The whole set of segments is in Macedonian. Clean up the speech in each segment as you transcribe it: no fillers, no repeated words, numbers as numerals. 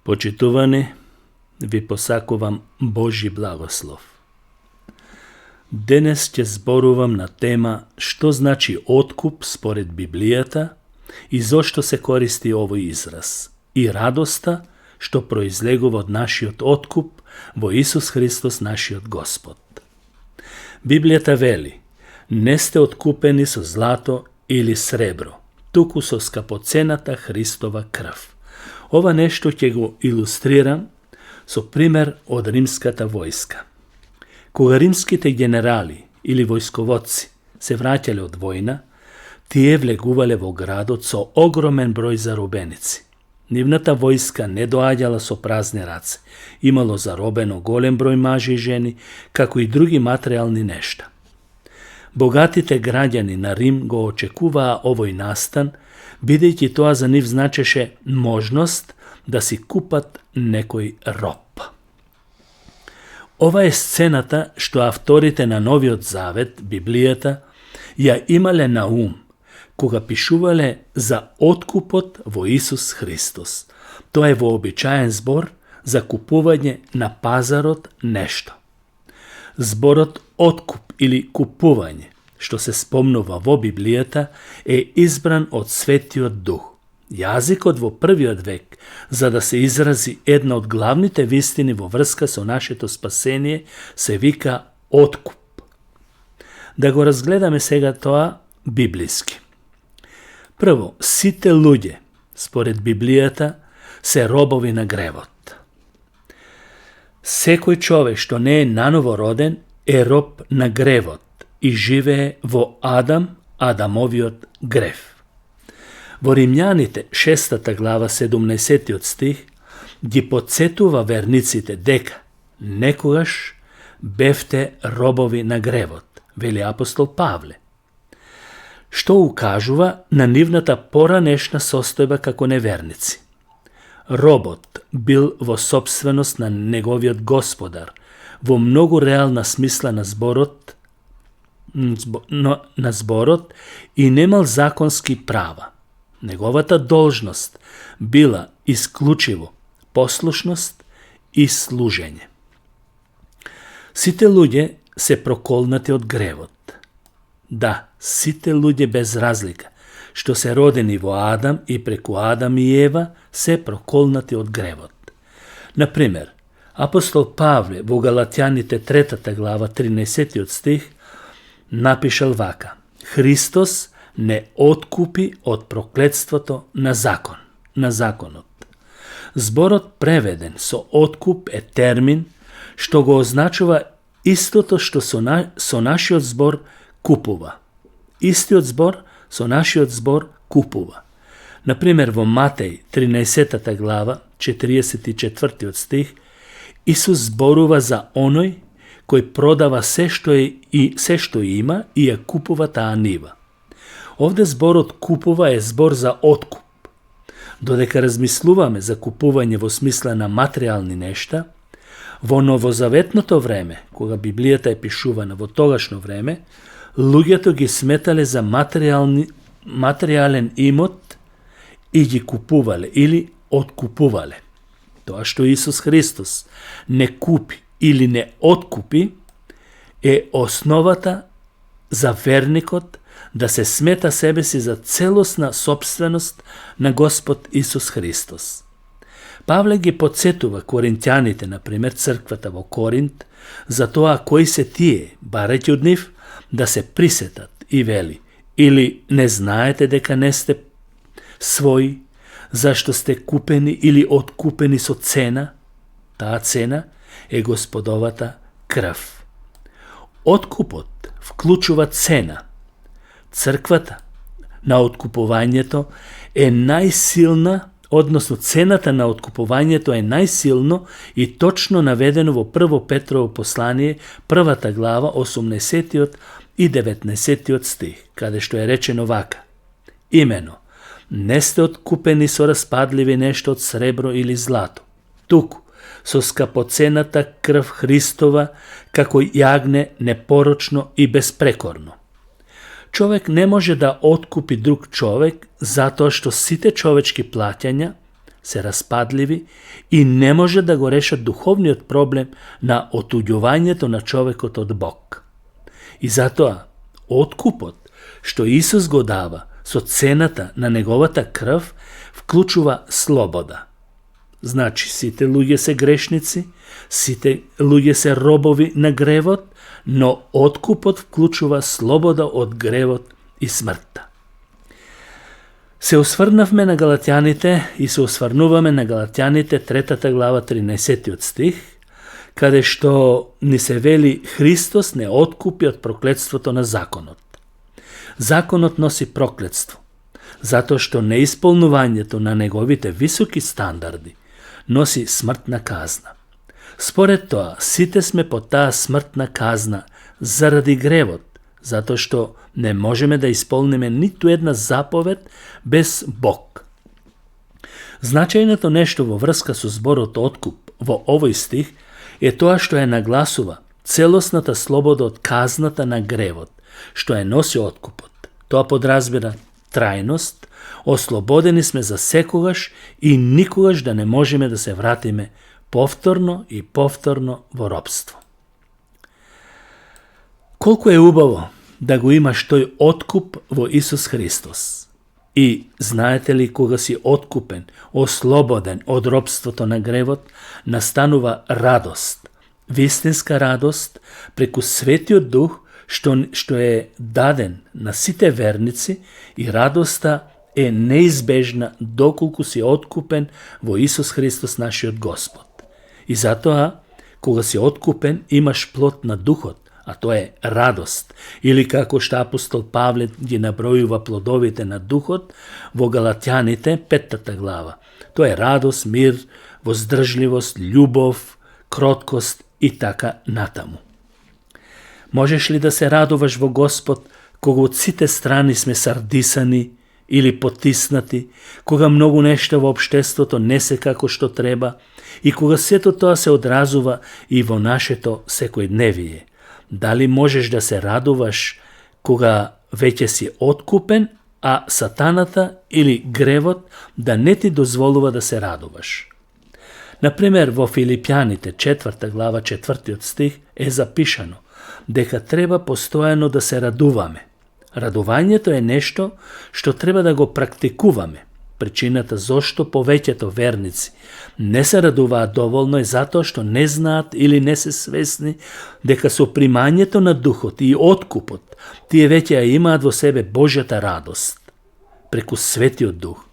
Почитувани, ви посакувам Божи благослов. Денес ќе зборувам на тема што значи откуп според Библијата и зошто се користи овој израз и радоста што произлегува од нашиот откуп во Исус Христос нашиот Господ. Библијата вели: не сте откупени со злато или сребро, туку со скапоцената Христова крв. Ова нешто ќе го илустрирам со пример од римската војска. Кога римските генерали или војсководци се враќале од војна, тие влегувале во градот со огромен број заробеници. Нивната војска не доаѓала со празни раце, имало заробено голем број мажи и жени, како и други материјални нешта. Богатите граѓани на Рим го очекуваа овој настан, бидејќи тоа за нив значеше можност да си купат некој роб. Ова е сцената што авторите на Новиот Завет, Библијата, ја имале на ум, кога пишувале за откупот во Исус Христос. Тоа е вообичаен збор за купување на пазарот нешто. Зборот откуп или купување, што се спомнува во Библијата, е избран од Светиот Дух. Јазикот во првиот век, за да се изрази една од главните вистини во врска со нашето спасение, се вика откуп. Да го разгледаме сега тоа библиски. Прво, сите луѓе, според Библијата, се робови на гревот. Секој човек што не е наново роден е роб на гревот и живее во Адамовиот грев. Во Римјаните, 6 глава, 17 стих, ги подсетува верниците дека некогаш бевте робови на гревот, вели апостол Павле, што укажува на нивната поранешна состојба како неверници. Робот бил во собственост на неговиот господар, во многу реална смисла на зборот и немал законски права. Неговата должност била исклучиво послушност и служење. Сите луѓе се проколнати од гревот. Да, сите луѓе без разлика, што се родени во Адам и преку Адам и Ева, се проколнати од гревот. Например, апостол Павле во Галатјаните 3 глава 13 стих напишал вака: Христос не откупи од проклетството на законот. Зборот преведен со откуп е термин што го означува истото што со нашиот збор купува. Истиот збор со нашиот збор купува. Например, во Матеј 13 глава 44 стих Исус зборува за оној кој продава се што има и ја купува таа нива. Овде зборот купува е збор за откуп. Додека размислуваме за купување во смисла на материјални нешта, во новозаветното време, кога Библијата е пишувана во тогашно време, луѓето ги сметале за материјален имот и ги купувале или откупувале. Тоа што Исус Христос не купи или не откупи е основата за верникот да се смета себе си за целосна собственост на Господ Исус Христос. Павле ги подсетува коринтјаните, например црквата во Коринт, за тоа кои се тие, барајќи од нив, да се присетат и вели: или не знаете дека не сте своји, зашто сте купени или откупени со цена? Таа цена е Господовата крв. Откупот вклучува цена. Црквата на откупувањето е најсилна, односно цената на откупувањето е најсилно и точно наведено во Прво Петрово послание, 1 глава, 18 и 19 стих, каде што е речено вака: имено, не сте откупени со распадливи нешто од сребро или злато, туку со скапоцената крв Христова, како јагне непорочно и безпрекорно. Човек не може да откупи друг човек затоа што сите човечки плаќања, се распадливи и не може да го решат духовниот проблем на отуѓувањето на човекот од Бог. И затоа, откупот што Исус го дава со цената на неговата крв вклучува слобода. Значи, сите луѓе се грешници, сите луѓе се робови на гревот, но откупот вклучува слобода од гревот и смртта. Се осврнавме на Галатјаните и се осврнуваме на Галатјаните 3 глава 13 стих, каде што ни се вели Христос не откупи од проклетството на законот. Законот носи проклетство, затоа што неисполнувањето на неговите високи стандарди носи смртна казна. Според тоа, сите сме под таа смртна казна заради гревот, затоа што не можеме да исполниме ниту една заповед без Бог. Значајното нешто во врска со зборот откуп во овој стих е тоа што е нагласува целосната слобода од казната на гревот, што е носи откупот. Тоа подразбира трајност, ослободени сме за секогаш и никогаш да не можеме да се вратиме повторно и повторно во робство. Колку е убаво да го имаш тој откуп во Исус Христос. И знаете ли, кога си откупен, ослободен од робството на гревот, настанува радост, вистинска радост преку Светиот Дух, што е даден на сите верници, и радоста е неизбежна доколку си откупен во Исус Христос нашиот Господ. И затоа, кога си откупен, имаш плод на Духот, а тоа е радост, или како што апостол Павле ги набројува плодовите на Духот во Галатјаните 5 глава. Тоа е радост, мир, воздржливост, љубов, кроткост и така натаму. Можеш ли да се радуваш во Господ кога од сите страни сме сардисани или потиснати, кога многу нешта во општеството не се како што треба и кога сето тоа се одразува и во нашето секојдневие? Дали можеш да се радуваш кога веќе си откупен, а сатаната или гревот да не ти дозволува да се радуваш? Например, во Филипјаните 4 глава 4 стих е запишано дека треба постојано да се радуваме. Радувањето е нешто што треба да го практикуваме. Причината зошто повеќето верници не се радуваат доволно е затоа што не знаат или не се свесни дека со примањето на Духот и откупот тие веќе ја имаат во себе Божјата радост преку Светиот Дух.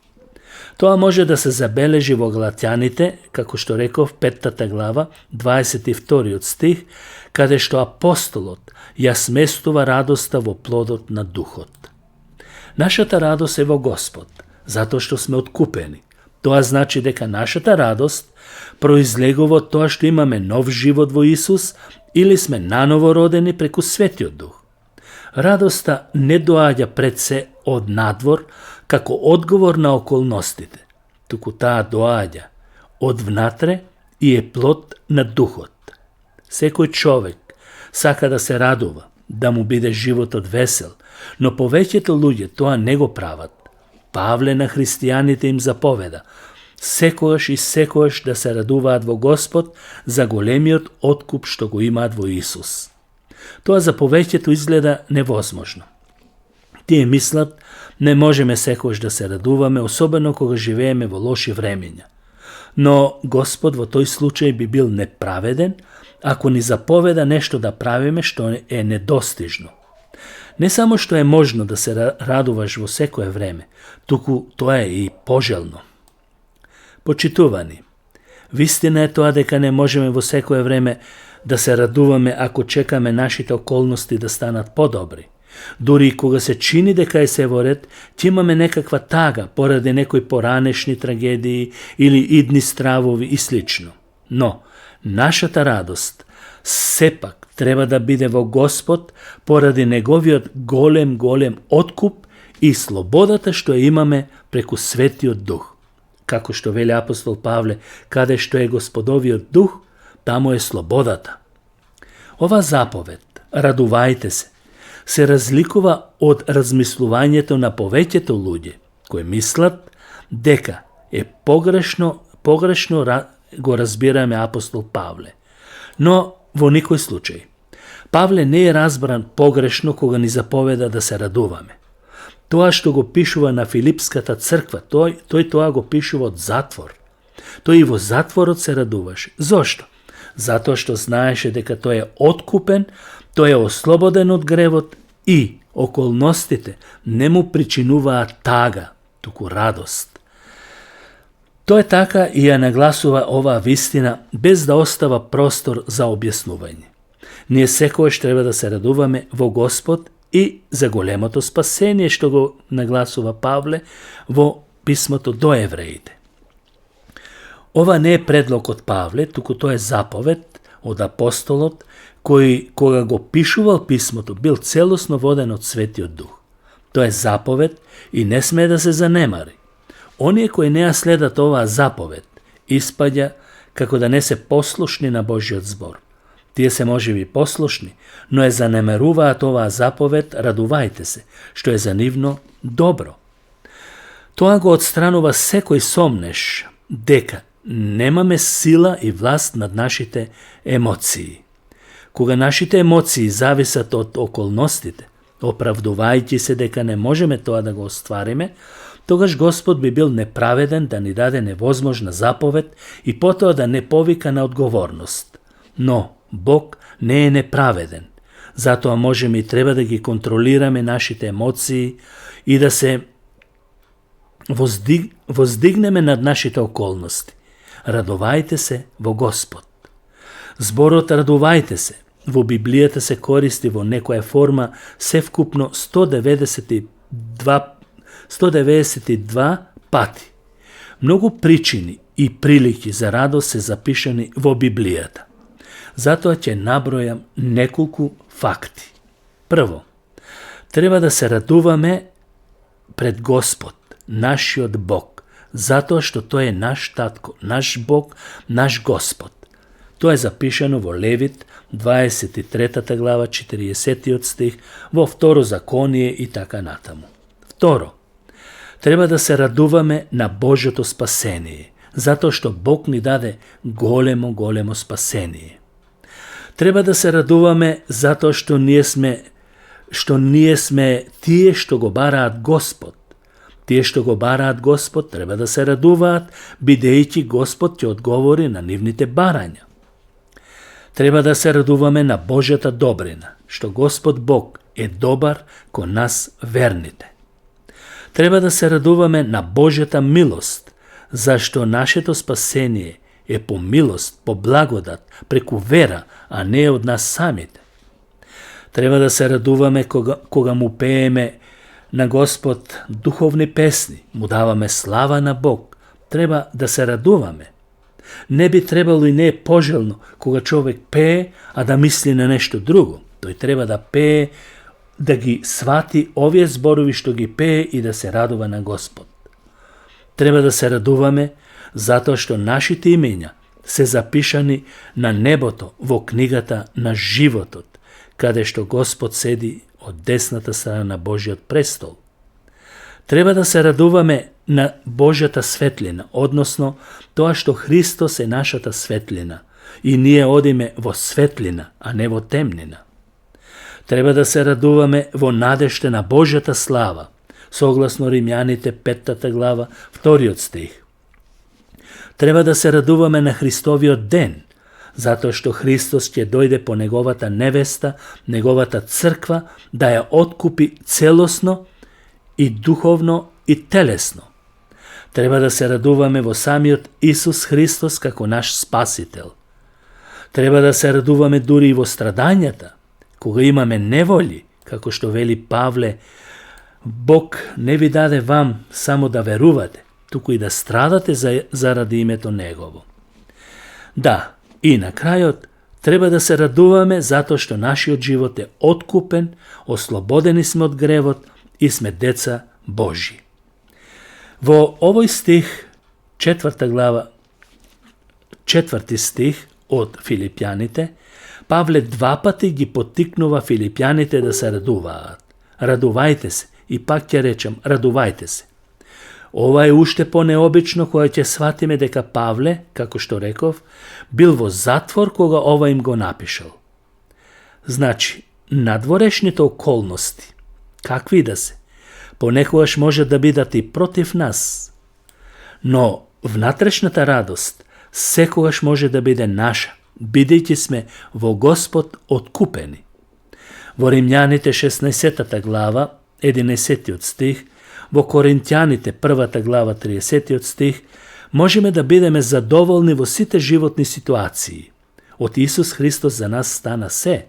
Тоа може да се забележи во Галатјаните, како што реков 5 глава 22 стих, каде што апостолот ја сместува радоста во плодот на Духот. Нашата радост е во Господ, затоа што сме откупени. Тоа значи дека нашата радост произлегува од тоа што имаме нов живот во Исус или сме наново родени преку Светиот Дух. Радоста не доаѓа пред се од надвор како одговор на околностите, туку таа доаѓа од внатре и е плод на Духот. Секој човек сака да се радува, да му биде животот весел, но повеќето луѓе тоа не го прават. Павле на христијаните им заповеда секогаш и секогаш да се радуваат во Господ за големиот откуп што го имаат во Исус. Тоа за повеќето изгледа невозможно. Тие мислат, не можеме секогаш да се радуваме, особено кога живееме во лоши времења. Но Господ во тој случај би бил неправеден ако ни заповеда нешто да правиме што е недостижно. Не само што е можно да се радуваш во секое време, туку тоа е и пожелно. Почитувани, вистина е тоа дека не можеме во секое време да се радуваме ако чекаме нашите околности да станат подобри. Дури и кога се чини дека е се во ред, ќе имаме некаква тага поради некои поранешни трагедии или идни стравови и слично. Но нашата радост сепак треба да биде во Господ поради неговиот голем откуп и слободата што ја имаме преку Светиот Дух. Како што вели апостол Павле, каде што е Господовиот Дух, таму е слободата. Ова заповед, радувајте се разликува од размислувањето на повеќето луѓе, кои мислат дека е погрешно го разбираме апостол Павле. Но во никој случај. Павле не е разбран погрешно кога ни заповеда да се радуваме. Тоа што го пишува на Филипската црква, тој тоа го пишува од затвор. Тој и во затворот се радуваше. Зошто? Затоа што знаеше дека тој е откупен, тој е ослободен од гревот и околностите не му причинуваат тага, туку радост. Тоа е така и ја нагласува оваа вистина без да остава простор за објаснување. Ние секогаш треба да се радуваме во Господ и за големото спасение што го нагласува Павле во писмото до евреите. Ова не е предлог од Павле, туку тоа е заповед од апостолот кој кога го пишувал писмото бил целосно воден од Светиот Дух. Тоа е заповед и не смее да се занемари. Оние кои не ја следат оваа заповед испаѓа како да не се послушни на Божиот збор. Тие се можеби послушни, но е занемеруваат оваа заповед, радувајте се, што е за нивно добро. Тоа го отстранува секој сомнеш дека немаме сила и власт над нашите емоции. Кога нашите емоции зависат од околностите, оправдувајќи се дека не можеме тоа да го оствариме, тогаш Господ би бил неправеден да ни даде невозможна заповед и потоа да не повика на одговорност. Но Бог не е неправеден. Затоа можеме и треба да ги контролираме нашите емоции и да се воздигнеме над нашите околности. Радувајте се во Господ. Зборот радувајте се во Библијата се користи во некоја форма севкупно 192 пати. Многу причини и прилики за радост се запишани во Библијата. Затоа ќе набројам неколку факти. Прво, треба да се радуваме пред Господ, нашиот Бог, затоа што тој е наш татко, наш Бог, наш Господ. Тоа е запишано во Левит, 23 глава, 40 стих, во Второ Законие и така натаму. Второ, треба да се радуваме на Божјото спасение, затоа што Бог ни даде големо спасение. Треба да се радуваме затоа што ние сме тие што го бараат Господ. Тие што го бараат Господ треба да се радуваат, бидејќи Господ ќе одговори на нивните барања. Треба да се радуваме на Божјата добрина, што Господ Бог е добар кон нас верните. Треба да се радуваме на Божјата милост, зашто нашето спасение е по милост, по благодат, преку вера, а не од нас самите. Треба да се радуваме кога му пееме на Господ духовни песни, му даваме слава на Бог. Треба да се радуваме. Не би требало и не е пожелно кога човек пее, а да мисли на нешто друго. Тој треба да пее, да ги свати овие зборови што ги пее и да се радува на Господ. Треба да се радуваме затоа што нашите имења се запишани на небото во книгата на животот, каде што Господ седи од десната страна на Божиот престол. Треба да се радуваме на Божјата светлина, односно тоа што Христос е нашата светлина и ние одиме во светлина, а не во темнина. Треба да се радуваме во надежта на Божјата слава, согласно Римјаните 5 глава, 2 стих. Треба да се радуваме на Христовиот ден, затоа што Христос ќе дојде по неговата невеста, неговата црква, да ја откупи целосно и духовно и телесно. Треба да се радуваме во самиот Исус Христос како наш спасител. Треба да се радуваме дури и во страдањата, кога имаме неволи, како што вели Павле, Бог не ви даде вам само да верувате, туку и да страдате заради името Негово. Да, и на крајот, треба да се радуваме затоа што нашиот живот е откупен, ослободени сме од гревот и сме деца Божји. Во овој стих, 4 глава, 4 стих од Филипјаните, Павле 2 пати ги поттикнува филипјаните да се радуваат. Радувајте се, и пак ќе речем, радувајте се. Ова е уште понеобично кога ќе сватиме дека Павле, како што реков, бил во затвор кога ова им го напишал. Значи, надворешните околности, какви да се, понекогаш може да бидат и против нас, но внатрешната радост секогаш може да биде наша, бидејќи сме во Господ откупени. Во Римјаните 16 глава, 11 стих, во Коринтјаните 1 глава, 30 стих, можеме да бидеме задоволни во сите животни ситуации. Од Исус Христос за нас стана се.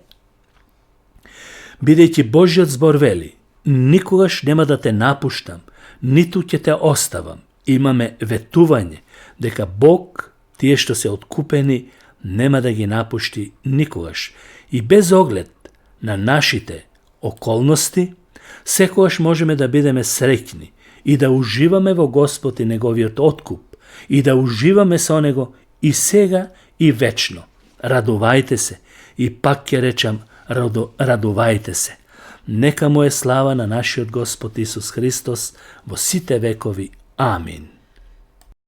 Бидејќи Божјиот збор вели, никогаш нема да те напуштам, ниту ќе те оставам. Имаме ветување дека Бог, тие што се откупени, нема да ги напушти никогаш. И без оглед на нашите околности, секогаш можеме да бидеме среќни и да уживаме во Господ и Неговиот откуп, и да уживаме со Него и сега и вечно. Радувајте се, и пак ќе речам, радувајте се. Нека му е слава на нашиот Господ Исус Христос во сите векови. Амин.